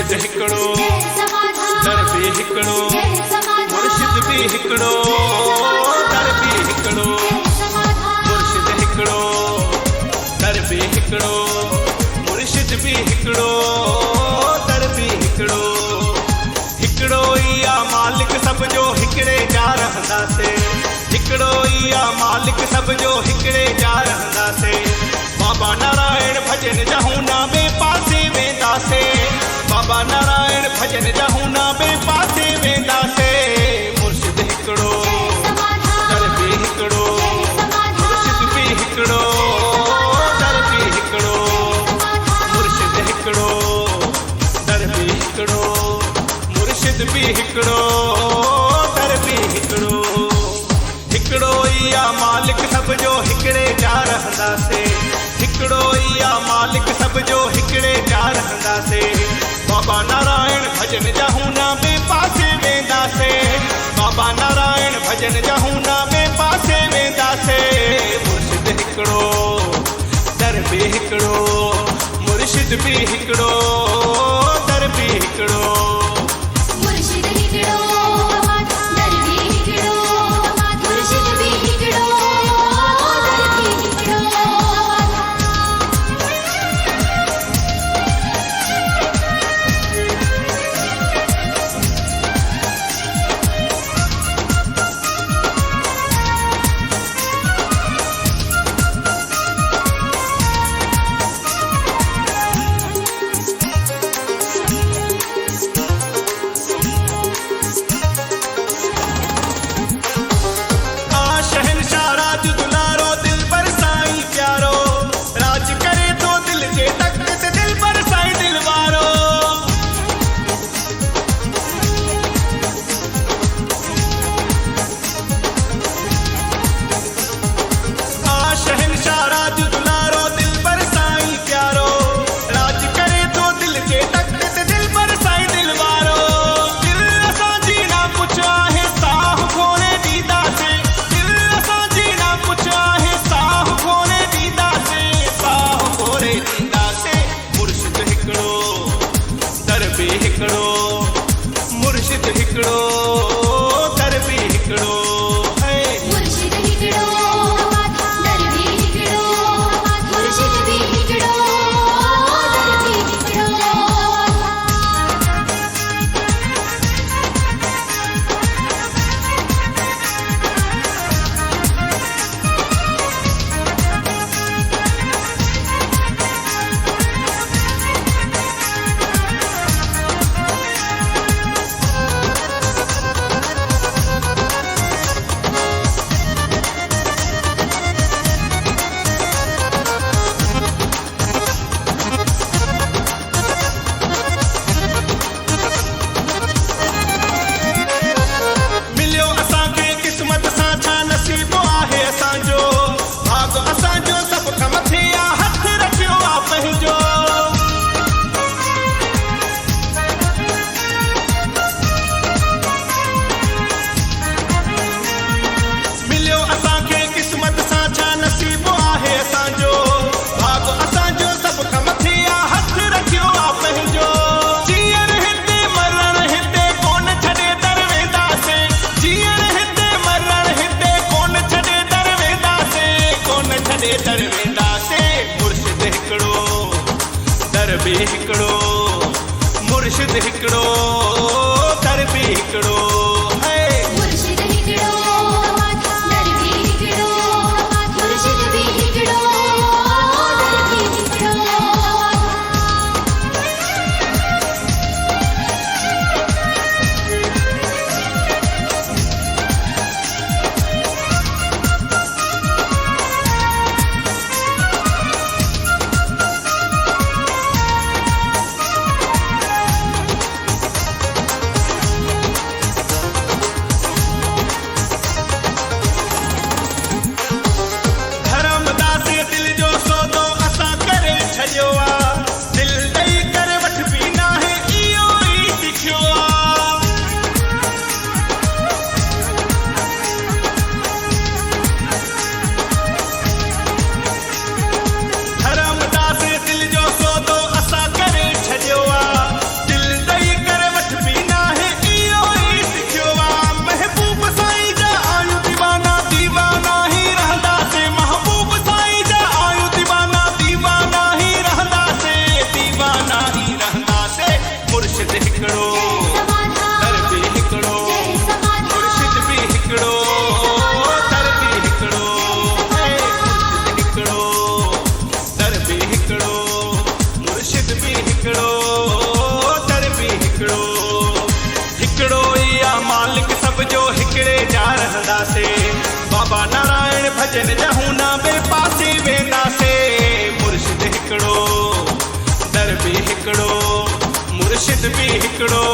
मुर्शिद हिकड़ो दर भी हिकड़ो मुर्शिद भी हिकड़ो दर भी हिकड़ो मुर्शिद हिकड़ो दर भी हिकड़ो मुर्शिद भी हिकड़ो दर भी हिकड़ो हिकड़ो इया मालिक सब जो हिकड़े जा रहंदासे हिकड़ो इया मालिक सब जो हिकड़े जा रहंदासे बाबा नारायण भजन जहूना में पासे वेंदासे बाबा नारायण भजन जहूना में पासे वेंदासे मुर्शिद हिकड़ो दर भी हिकड़ो मुर्शिद भी हिकड़ो दर भी हिकड़ो मुर्शिद हिकड़ो दर भी हिकड़ो मुर्शिद भी हिकड़ो दर भी हिकड़ो हिकड़ो इया मालिक सब जो हिकड़े जा रहंदासे हिकड़ो इया मालिक सब जो हिकड़े जा रहंदासे बाबा नारायण भजन जहूना में पासे वेंदासे बाबा नारायण भजन जहूना में पासे वेंदासे मुर्शिद हिकड़ो दर भी हिकड़ो मुर्शिद भी हिकड़ो दर भी हिकड़ो मुर्शिद हिकड़ो दर भी हिकड़ो मुर्शिद भी हिकड़ो दर भी हिकड़ो मुर्शिद हिकड़ो दर भी हिकड़ो मुर्शिद हिकड़ो दर भी हिकड़ो मुर्शिद भी हिकड़ो दर भी हिकड़ो मुर्शिद हिकड़ो दर भी हिकड़ो मुर्शिद हिकड़ो दर भी हिकड़ो मुर्शिद हिकड़ो दर भी हिकड़ो मुर्शिद भी हिकड़ो दर भी हिकड़ो रहंदासे बाबा नारायण भजन जहूं ना बे पासे वेंदासे मुर्शिद हिकड़ो दर भी हिकड़ो मुर्शिद भी हिकड़ो